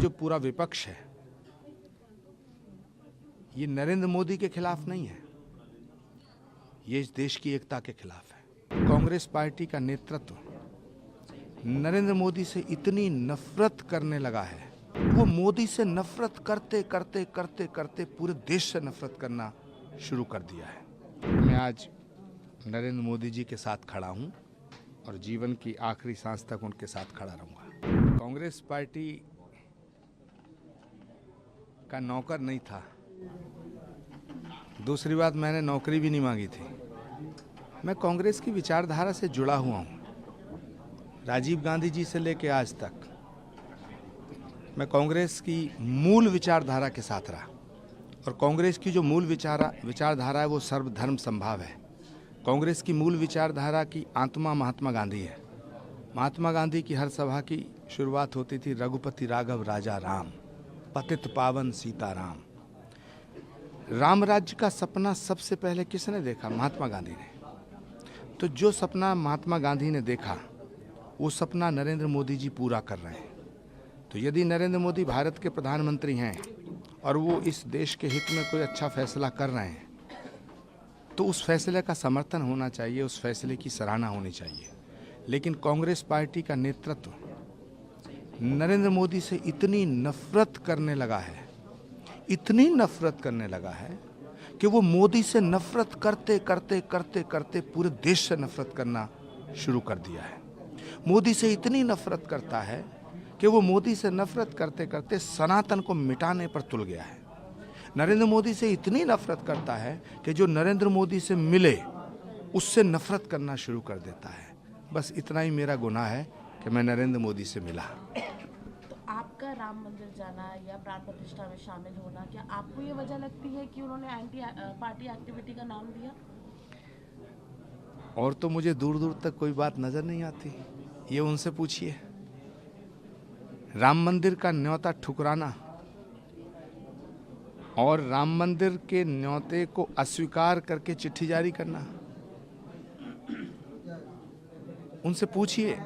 जो पूरा विपक्ष है ये नरेंद्र मोदी के खिलाफ नहीं है, ये इस देश की एकता के खिलाफ है। कांग्रेस पार्टी का नेतृत्व नरेंद्र मोदी से इतनी नफरत करने लगा है, वो मोदी से नफरत करते करते करते करते पूरे देश से नफरत करना शुरू कर दिया है। मैं आज नरेंद्र मोदी जी के साथ खड़ा हूं और जीवन की आखिरी सांस तक उनके साथ खड़ा रहूंगा। कांग्रेस पार्टी का नौकर नहीं था। दूसरी बात, मैंने नौकरी भी नहीं मांगी थी। मैं कांग्रेस की विचारधारा से जुड़ा हुआ हूं। राजीव गांधी जी से लेकर आज तक मैं कांग्रेस की मूल विचारधारा के साथ रहा और कांग्रेस की जो मूल विचारधारा है वो सर्वधर्म समभाव है। कांग्रेस की मूल विचारधारा की आत्मा महात्मा गांधी है। महात्मा गांधी की हर सभा की शुरुआत होती थी रघुपति राघव राजा राम, पतित पावन सीताराम। राम राज्य का सपना सबसे पहले किसने देखा? महात्मा गांधी ने। तो जो सपना महात्मा गांधी ने देखा वो सपना नरेंद्र मोदी जी पूरा कर रहे हैं। तो यदि नरेंद्र मोदी भारत के प्रधानमंत्री हैं और वो इस देश के हित में कोई अच्छा फैसला कर रहे हैं तो उस फैसले का समर्थन होना चाहिए, उस फैसले की सराहना होनी चाहिए। लेकिन कांग्रेस पार्टी का नेतृत्व नरेंद्र मोदी से इतनी नफरत करने लगा है, इतनी नफरत करने लगा है कि वो मोदी से नफरत करते करते करते करते पूरे देश से नफरत करना शुरू कर दिया है। मोदी से इतनी नफरत करता है कि वो मोदी से नफरत करते करते सनातन को मिटाने पर तुल गया है। नरेंद्र मोदी से इतनी नफरत करता है कि जो नरेंद्र मोदी से मिले उससे नफरत करना शुरू कर देता है। बस इतना ही मेरा गुनाह है कि मैं नरेंद्र मोदी से मिला। तो आपका राम मंदिर जाना या प्राण प्रतिष्ठा में शामिल होना, क्या आपको ये वजह लगती है कि उन्होंने एंटी पार्टी एक्टिविटी का नाम दिया? और तो मुझे दूर दूर तक कोई बात नजर नहीं आती, ये उनसे पूछिए। राम मंदिर का न्योता ठुकराना और राम मंदिर के न्योते को अस्वीकार करके चिट्ठी जारी करना, उनसे पूछिए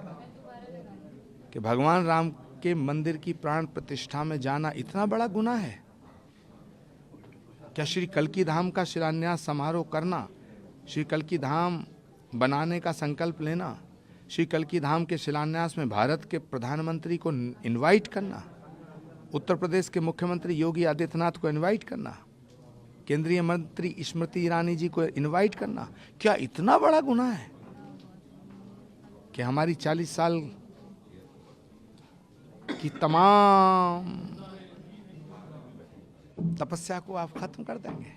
कि भगवान राम के मंदिर की प्राण प्रतिष्ठा में जाना इतना बड़ा गुनाह है क्या? श्री कल्की धाम का शिलान्यास समारोह करना, श्री कल्की धाम बनाने का संकल्प लेना, श्री कल्की धाम के शिलान्यास में भारत के प्रधानमंत्री को इनवाइट करना, उत्तर प्रदेश के मुख्यमंत्री योगी आदित्यनाथ को इनवाइट करना, केंद्रीय मंत्री स्मृति ईरानी जी को इनवाइट करना, क्या इतना बड़ा गुनाह है कि हमारी 40 साल की तमाम तपस्या को आप खत्म कर देंगे?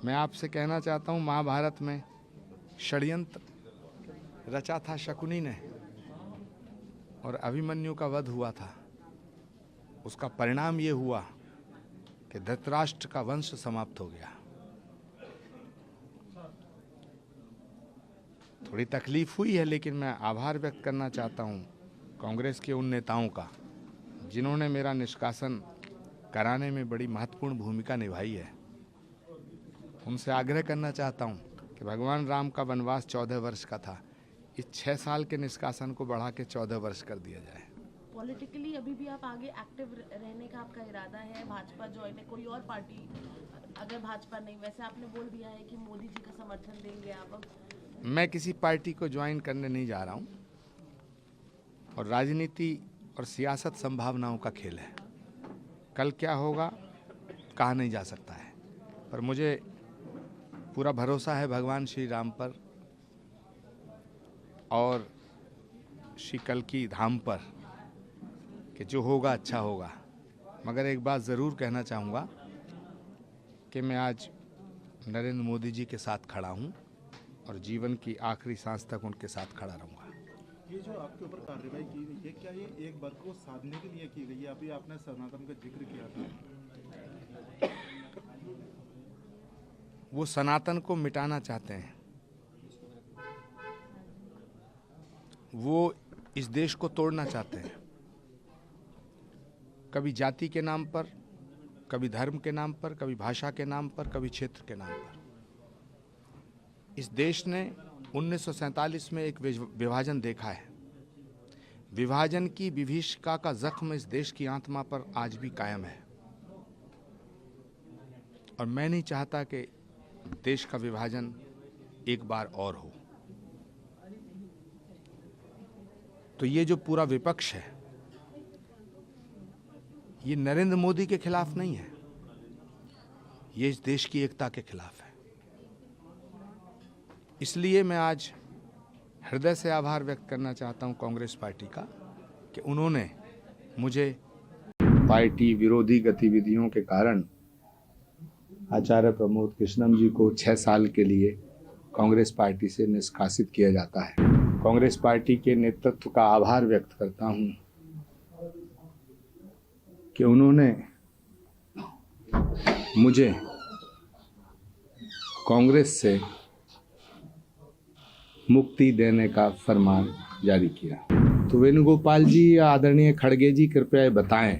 मैं आपसे कहना चाहता हूं, महाभारत में षड्यंत्र रचा था शकुनी ने और अभिमन्यु का वध हुआ था। उसका परिणाम ये हुआ कि धृतराष्ट्र का वंश समाप्त हो गया। थोड़ी तकलीफ हुई है, लेकिन मैं आभार व्यक्त करना चाहता हूं कांग्रेस के उन नेताओं का जिन्होंने मेरा निष्कासन कराने में बड़ी महत्वपूर्ण भूमिका निभाई है। उनसे आग्रह करना चाहता हूं कि भगवान राम का वनवास 14 वर्ष का था, इस 6 साल के निष्कासन को बढ़ा के 14 वर्ष कर दिया जाए। पॉलिटिकली अभी भी आप आगे एक्टिव रहने का आपका इरादा है? भाजपा ज्वाइन है, कोई और पार्टी? अगर भाजपा नहीं, वैसे आपने बोल दिया है कि मोदी जी का समर्थन देंगे आप। अब मैं किसी पार्टी को ज्वाइन करने नहीं जा रहा हूं और राजनीति और सियासत संभावनाओं का खेल है। कल क्या होगा कहा नहीं जा सकता है, पर मुझे पूरा भरोसा है भगवान श्री राम पर और श्री कल्की धाम पर कि जो होगा अच्छा होगा। मगर एक बात ज़रूर कहना चाहूँगा कि मैं आज नरेंद्र मोदी जी के साथ खड़ा हूँ और जीवन की आखिरी सांस तक उनके साथ खड़ा रहूँगा। ये जो आपके ऊपर कार्रवाई की गई है, क्या ये एक वर्ग को साधने के लिए की गई है? अभी आपने सनातन का जिक्र किया था। वो सनातन को मिटाना चाहते हैं, वो इस देश को तोड़ना चाहते हैं, कभी जाति के नाम पर, कभी धर्म के नाम पर, कभी भाषा के नाम पर, कभी क्षेत्र के नाम पर। इस देश ने 1947 में एक विभाजन देखा है। विभाजन की विभीषिका का जख्म इस देश की आत्मा पर आज भी कायम है और मैं नहीं चाहता कि देश का विभाजन एक बार और हो। तो ये जो पूरा विपक्ष है, ये नरेंद्र मोदी के खिलाफ नहीं है, ये इस देश की एकता के खिलाफ है। इसलिए मैं आज हृदय से आभार व्यक्त करना चाहता हूं कांग्रेस पार्टी का कि उन्होंने मुझे पार्टी विरोधी गतिविधियों के कारण आचार्य प्रमोद कृष्णम जी को 6 साल के लिए कांग्रेस पार्टी से निष्कासित किया जाता है। कांग्रेस पार्टी के नेतृत्व का आभार व्यक्त करता हूं कि उन्होंने मुझे कांग्रेस से मुक्ति देने का फरमान जारी किया। तो वेणुगोपाल जी या आदरणीय खड़गे जी कृपया ये बताएं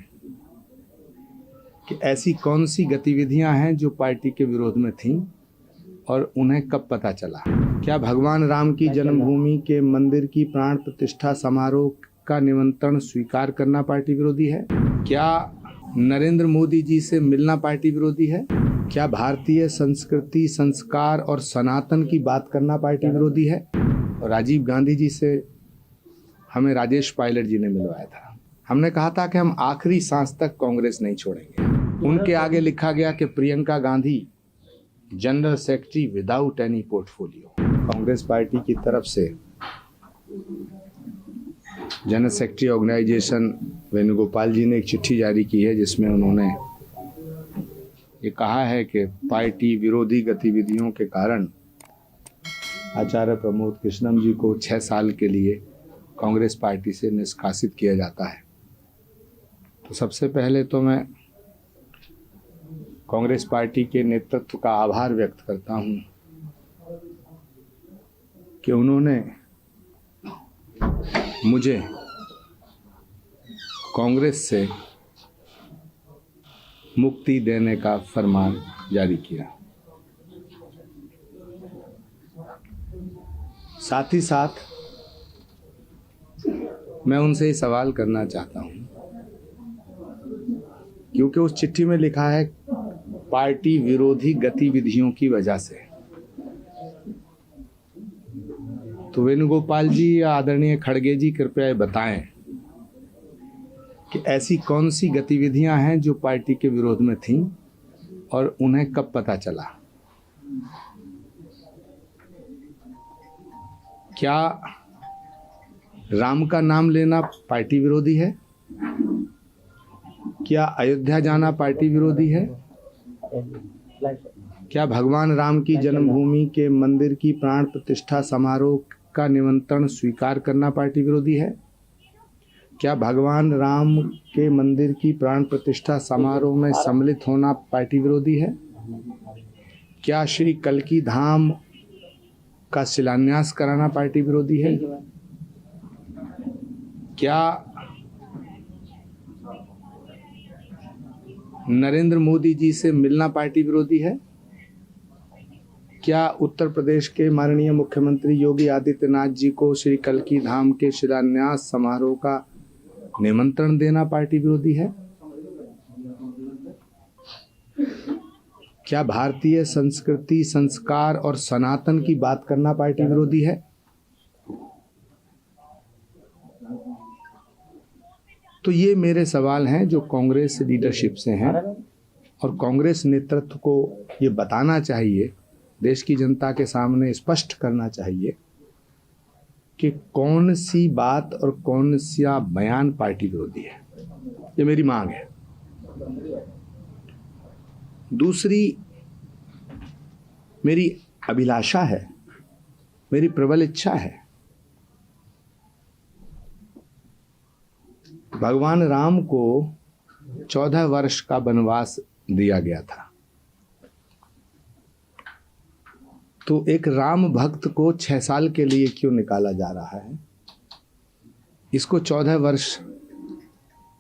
कि ऐसी कौन सी गतिविधियां हैं जो पार्टी के विरोध में थीं और उन्हें कब पता चला। क्या भगवान राम की जन्मभूमि के मंदिर की प्राण प्रतिष्ठा समारोह का निमंत्रण स्वीकार करना पार्टी विरोधी है? क्या नरेंद्र मोदी जी से मिलना पार्टी विरोधी है? क्या भारतीय संस्कृति, संस्कार और सनातन की बात करना पार्टी विरोधी है? और राजीव गांधी जी से हमें राजेश पायलट जी ने मिलवाया था। हमने कहा था कि हम आखिरी सांस तक कांग्रेस नहीं छोड़ेंगे। उनके आगे लिखा गया कि Priyanka Gandhi general secretary without any portfolio. Congress party की तरफ से जनरल सेक्रेटरी ऑर्गेनाइजेशन वेणुगोपाल जी ने एक चिट्ठी जारी की है जिसमें उन्होंने ये कहा है कि पार्टी विरोधी गतिविधियों के कारण आचार्य प्रमोद कृष्णम जी को 6 साल के लिए कांग्रेस पार्टी से निष्कासित किया जाता है। तो सबसे पहले तो मैं कांग्रेस पार्टी के नेतृत्व का आभार व्यक्त करता हूं कि उन्होंने मुझे कांग्रेस से मुक्ति देने का फरमान जारी किया। साथ ही साथ मैं उनसे ये सवाल करना चाहता हूं, क्योंकि उस चिट्ठी में लिखा है पार्टी विरोधी गतिविधियों की वजह से। तो वेणुगोपाल जी या आदरणीय खड़गे जी कृपया ये बताएं कि ऐसी कौन सी गतिविधियां हैं जो पार्टी के विरोध में थीं और उन्हें कब पता चला। क्या राम का नाम लेना पार्टी विरोधी है? क्या अयोध्या जाना पार्टी विरोधी है? क्या भगवान राम की जन्मभूमि के मंदिर की प्राण प्रतिष्ठा समारोह का निमंत्रण स्वीकार करना पार्टी विरोधी है? क्या भगवान राम के मंदिर की प्राण प्रतिष्ठा समारोह में सम्मिलित होना पार्टी विरोधी है? क्या श्री कल्की धाम का शिलान्यास कराना पार्टी विरोधी है? क्या नरेंद्र मोदी जी से मिलना पार्टी विरोधी है? क्या उत्तर प्रदेश के माननीय मुख्यमंत्री योगी आदित्यनाथ जी को श्री कल्की धाम के शिलान्यास समारोह का निमंत्रण देना पार्टी विरोधी है? क्या भारतीय संस्कृति, संस्कार और सनातन की बात करना पार्टी विरोधी है? तो ये मेरे सवाल हैं जो कांग्रेस लीडरशिप से हैं और कांग्रेस नेतृत्व को ये बताना चाहिए, देश की जनता के सामने स्पष्ट करना चाहिए कि कौन सी बात और कौन सा बयान पार्टी विरोधी है। ये मेरी मांग है। दूसरी मेरी अभिलाषा है, मेरी प्रबल इच्छा है, भगवान राम को 14 वर्ष का वनवास दिया गया था, तो एक राम भक्त को 6 साल के लिए क्यों निकाला जा रहा है? इसको 14 वर्ष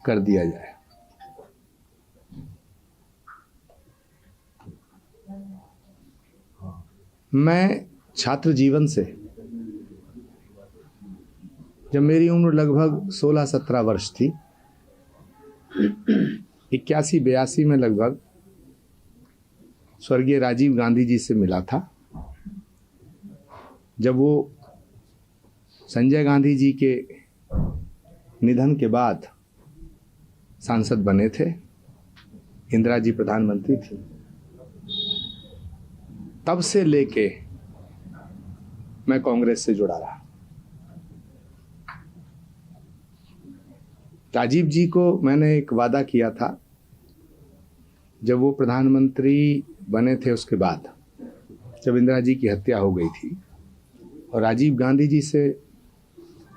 कर दिया जाए। मैं छात्र जीवन से जब मेरी उम्र लगभग 16-17 वर्ष थी, 81-82 में लगभग स्वर्गीय राजीव गांधी जी से मिला था। जब वो संजय गांधी जी के निधन के बाद सांसद बने थे, इंदिरा जी प्रधानमंत्री थी, तब से लेके मैं कांग्रेस से जुड़ा रहा। राजीव जी को मैंने एक वादा किया था, जब वो प्रधानमंत्री बने थे उसके बाद, जब इंदिरा जी की हत्या हो गई थी और राजीव गांधी जी से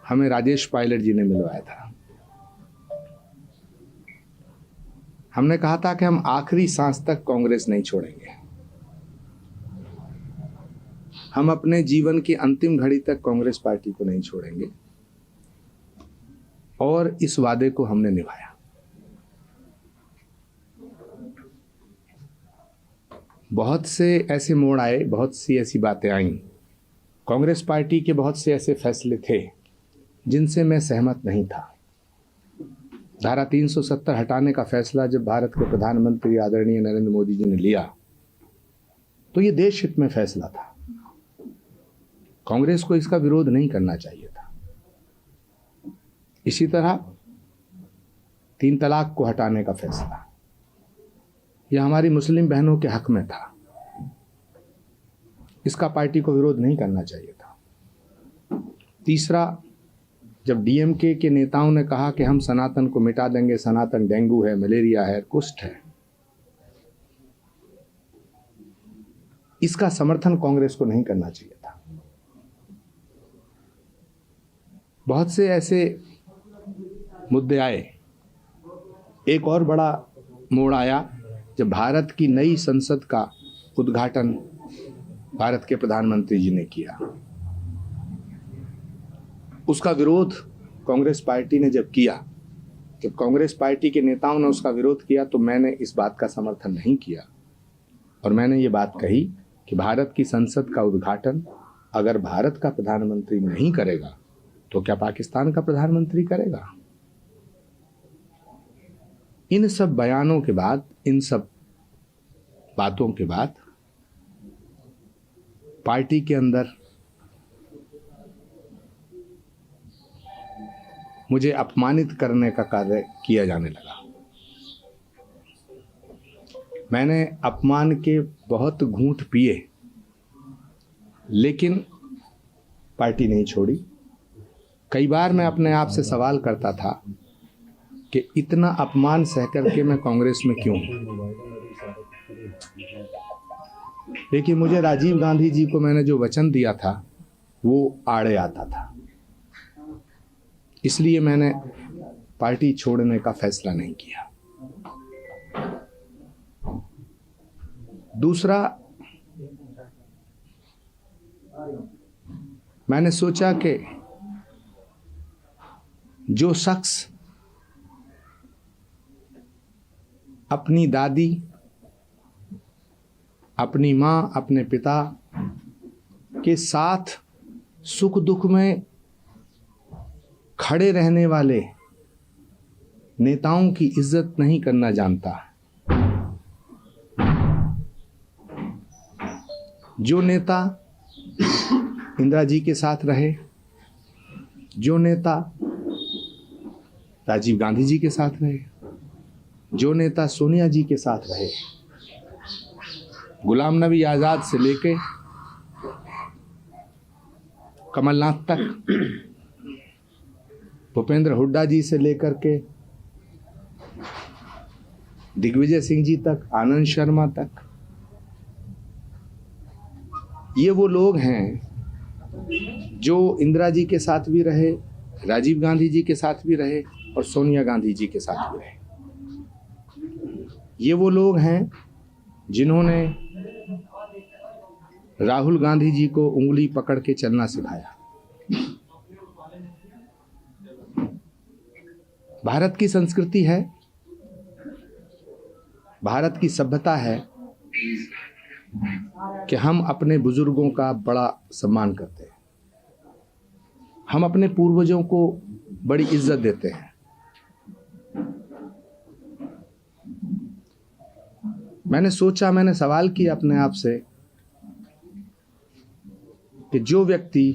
हमें राजेश पायलट जी ने मिलवाया था। हमने कहा था कि हम आखिरी सांस तक कांग्रेस नहीं छोड़ेंगे, हम अपने जीवन की अंतिम घड़ी तक कांग्रेस पार्टी को नहीं छोड़ेंगे, और इस वादे को हमने निभाया। बहुत से ऐसे मोड़ आए, बहुत सी ऐसी बातें आईं, कांग्रेस पार्टी के बहुत से ऐसे फैसले थे जिनसे मैं सहमत नहीं था। धारा 370 हटाने का फैसला जब भारत के प्रधानमंत्री आदरणीय नरेंद्र मोदी जी ने लिया, तो ये देश हित में फैसला था। कांग्रेस को इसका विरोध नहीं करना चाहिए था। इसी तरह 3 तलाक को हटाने का फैसला, यह हमारी मुस्लिम बहनों के हक में था, इसका पार्टी को विरोध नहीं करना चाहिए था। तीसरा, जब डीएमके के नेताओं ने कहा कि हम सनातन को मिटा देंगे, सनातन डेंगू है, मलेरिया है, कुष्ठ है, इसका समर्थन कांग्रेस को नहीं करना चाहिए था। बहुत से ऐसे मुद्दे आए। एक और बड़ा मोड़ आया जब भारत की नई संसद का उद्घाटन भारत के प्रधानमंत्री जी ने किया। उसका विरोध कांग्रेस पार्टी ने जब किया, जब कांग्रेस पार्टी के नेताओं ने उसका विरोध किया, तो मैंने इस बात का समर्थन नहीं किया और मैंने ये बात कही कि भारत की संसद का उद्घाटन अगर भारत का प्रधानमंत्री नहीं करेगा तो क्या पाकिस्तान का प्रधानमंत्री करेगा। इन सब बयानों के बाद, इन सब बातों के बाद पार्टी के अंदर मुझे अपमानित करने का कार्य किया जाने लगा। मैंने अपमान के बहुत घूंट पिए, लेकिन पार्टी नहीं छोड़ी। कई बार मैं अपने आप से सवाल करता था कि इतना अपमान सह करके मैं कांग्रेस में क्यों हूं। लेकिन मुझे राजीव गांधी जी को मैंने जो वचन दिया था वो आड़े आता था, इसलिए मैंने पार्टी छोड़ने का फैसला नहीं किया। दूसरा, मैंने सोचा कि जो शख्स अपनी दादी, अपनी मां, अपने पिता के साथ सुख दुख में खड़े रहने वाले नेताओं की इज्जत नहीं करना जानता, जो नेता इंदिरा जी के साथ रहे, जो नेता राजीव गांधी जी के साथ रहे, जो नेता सोनिया जी के साथ रहे, गुलाम नबी आजाद से लेके कमलनाथ तक, भूपेंद्र हुड्डा जी से लेकर के दिग्विजय सिंह जी तक, आनंद शर्मा तक, ये वो लोग हैं जो इंदिरा जी के साथ भी रहे, राजीव गांधी जी के साथ भी रहे और सोनिया गांधी जी के साथ भी रहे। ये वो लोग हैं जिन्होंने राहुल गांधी जी को उंगली पकड़ के चलना सिखाया। भारत की संस्कृति है, भारत की सभ्यता है कि हम अपने बुजुर्गों का बड़ा सम्मान करते हैं। हम अपने पूर्वजों को बड़ी इज्जत देते हैं। मैंने सवाल किया अपने आप से कि जो व्यक्ति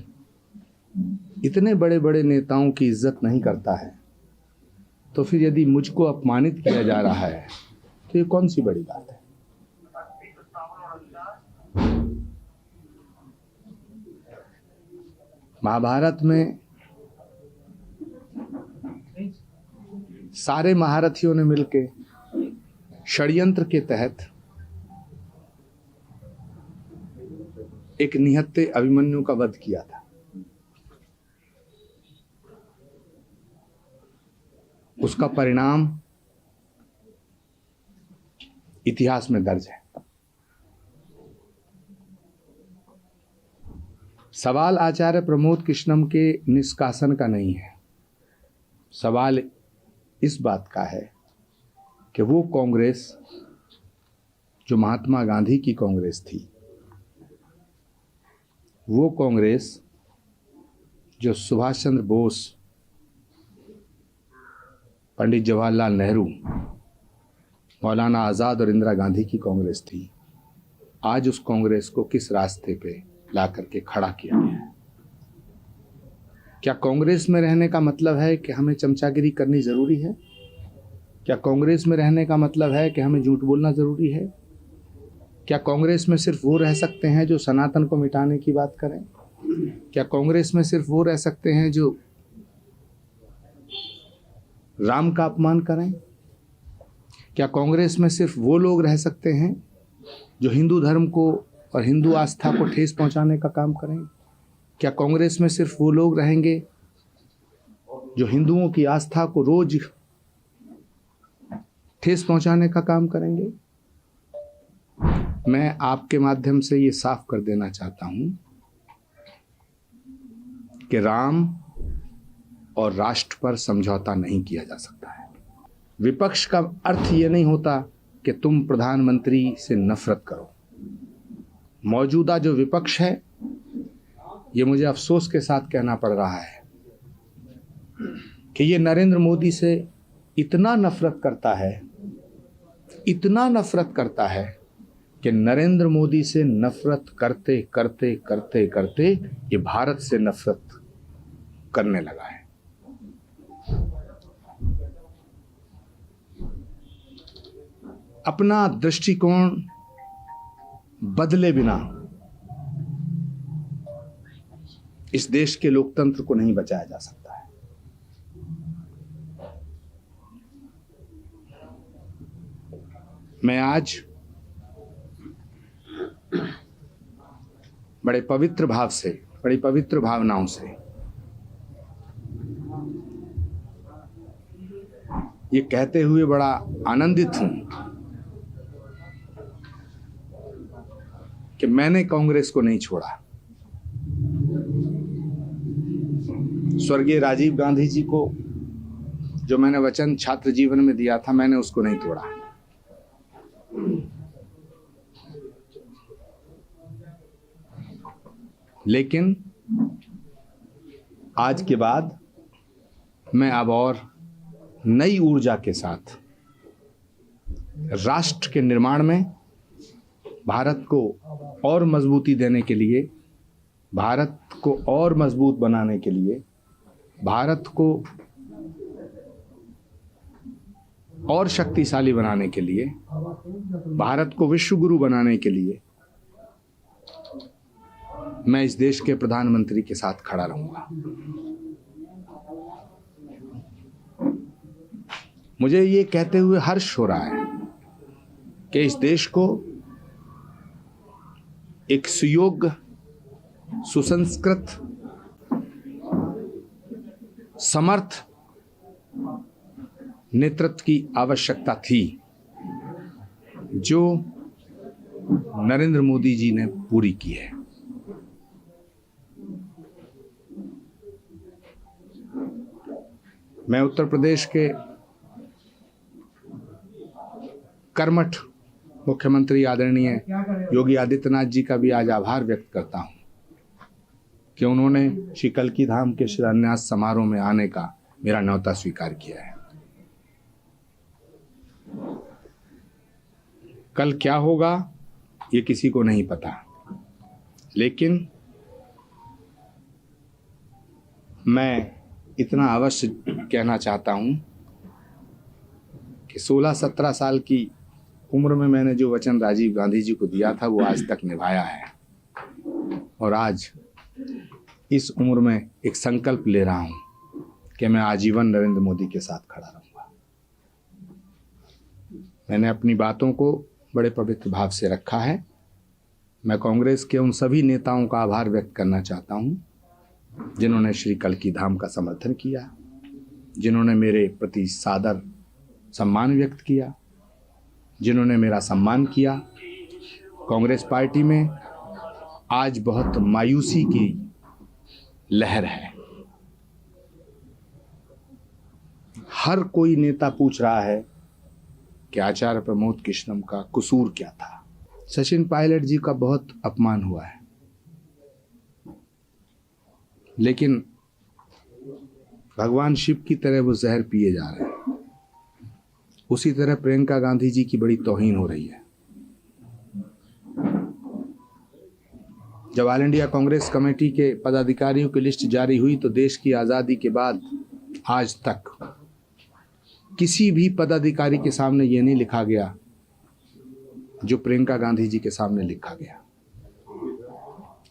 इतने बड़े बड़े नेताओं की इज्जत नहीं करता है, तो फिर यदि मुझको अपमानित किया जा रहा है तो ये कौन सी बड़ी बात है। महाभारत में सारे महारथियों ने मिलकर षड्यंत्र के तहत एक निहत्थे अभिमन्यु का वध किया था। उसका परिणाम इतिहास में दर्ज है। सवाल आचार्य प्रमोद कृष्णम के निष्कासन का नहीं है। सवाल इस बात का है कि वो कांग्रेस जो महात्मा गांधी की कांग्रेस थी, वो कांग्रेस जो सुभाष चंद्र बोस, पंडित जवाहरलाल नेहरू, मौलाना आज़ाद और इंदिरा गांधी की कांग्रेस थी, आज उस कांग्रेस को किस रास्ते पे ला करके खड़ा किया गया है। क्या कांग्रेस में रहने का मतलब है कि हमें चमचागिरी करनी जरूरी है? क्या कांग्रेस में रहने का मतलब है कि हमें झूठ बोलना जरूरी है? क्या कांग्रेस में सिर्फ वो रह सकते हैं जो सनातन को मिटाने की बात करें? क्या कांग्रेस में सिर्फ वो रह सकते हैं जो राम का अपमान करें? क्या कांग्रेस में सिर्फ वो लोग रह सकते हैं जो हिंदू धर्म को और हिंदू आस्था को ठेस पहुंचाने का काम करें? क्या कांग्रेस में सिर्फ वो लोग रहेंगे जो हिंदुओं की आस्था को रोज ठेस पहुंचाने का काम करेंगे? मैं आपके माध्यम से ये साफ कर देना चाहता हूं कि राम और राष्ट्र पर समझौता नहीं किया जा सकता है। विपक्ष का अर्थ ये नहीं होता कि तुम प्रधानमंत्री से नफरत करो। मौजूदा जो विपक्ष है, ये मुझे अफसोस के साथ कहना पड़ रहा है कि ये नरेंद्र मोदी से इतना नफरत करता है कि नरेंद्र मोदी से नफरत करते करते करते करते ये भारत से नफरत करने लगा है। अपना दृष्टिकोण बदले बिना इस देश के लोकतंत्र को नहीं बचाया जा सकता है। मैं आज बड़े पवित्र भाव से, बड़ी पवित्र भावनाओं से ये कहते हुए बड़ा आनंदित हूं कि मैंने कांग्रेस को नहीं छोड़ा। स्वर्गीय राजीव गांधी जी को जो मैंने वचन छात्र जीवन में दिया था, मैंने उसको नहीं तोड़ा। लेकिन आज के बाद मैं अब और नई ऊर्जा के साथ राष्ट्र के निर्माण में भारत को और मजबूती देने के लिए, भारत को और मजबूत बनाने के लिए, भारत को और शक्तिशाली बनाने के लिए, भारत को विश्व गुरु बनाने के लिए मैं इस देश के प्रधानमंत्री के साथ खड़ा रहूंगा। मुझे ये कहते हुए हर्ष हो रहा है कि इस देश को एक सुयोग्य, सुसंस्कृत, समर्थ नेतृत्व की आवश्यकता थी, जो नरेंद्र मोदी जी ने पूरी की है। मैं उत्तर प्रदेश के कर्मठ मुख्यमंत्री आदरणीय योगी आदित्यनाथ जी का भी आज आभार व्यक्त करता हूं कि उन्होंने श्री कल्की धाम के शिलान्यास समारोह में आने का मेरा न्योता स्वीकार किया है। कल क्या होगा ये किसी को नहीं पता, लेकिन मैं इतना अवश्य कहना चाहता हूं कि 16-17 साल की उम्र में मैंने जो वचन राजीव गांधी जी को दिया था वो आज तक निभाया है, और आज इस उम्र में एक संकल्प ले रहा हूं कि मैं आजीवन नरेंद्र मोदी के साथ खड़ा रहूंगा। मैंने अपनी बातों को बड़े पवित्र भाव से रखा है। मैं कांग्रेस के उन सभी नेताओं का आभार व्यक्त करना चाहता हूं जिन्होंने श्री कल्की धाम का समर्थन किया, जिन्होंने मेरे प्रति सादर सम्मान व्यक्त किया, जिन्होंने मेरा सम्मान किया। कांग्रेस पार्टी में आज बहुत मायूसी की लहर है। हर कोई नेता पूछ रहा है कि आचार्य प्रमोद कृष्णम का कसूर क्या था। सचिन पायलट जी का बहुत अपमान हुआ है, लेकिन भगवान शिव की तरह वो जहर पिए जा रहे हैं। उसी तरह प्रियंका गांधी जी की बड़ी तौहीन हो रही है। जब ऑल इंडिया कांग्रेस कमेटी के पदाधिकारियों की लिस्ट जारी हुई तो देश की आज़ादी के बाद आज तक किसी भी पदाधिकारी के सामने ये नहीं लिखा गया जो प्रियंका गांधी जी के सामने लिखा गया।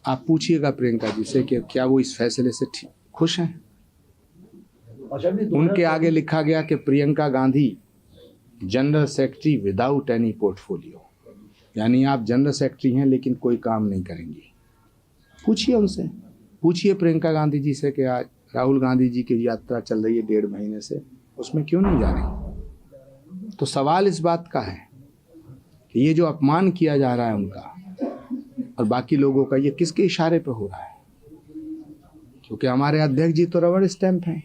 आप पूछिएगा प्रियंका जी से कि क्या वो इस फैसले से खुश हैं। उनके आगे लिखा गया कि Priyanka Gandhi general secretary without any portfolio, यानी आप जनरल सेक्रेटरी हैं लेकिन कोई काम नहीं करेंगी। पूछिए उनसे, पूछिए प्रियंका गांधी जी से कि आज राहुल गांधी जी की यात्रा चल रही है 1.5 महीने से, उसमें क्यों नहीं जा रही। तो सवाल इस बात का है कि ये जो अपमान किया जा रहा है उनका और बाकी लोगों का, ये किसके इशारे पे हो रहा है। क्योंकि हमारे अध्यक्ष जी तो रबड़ स्टैंप हैं।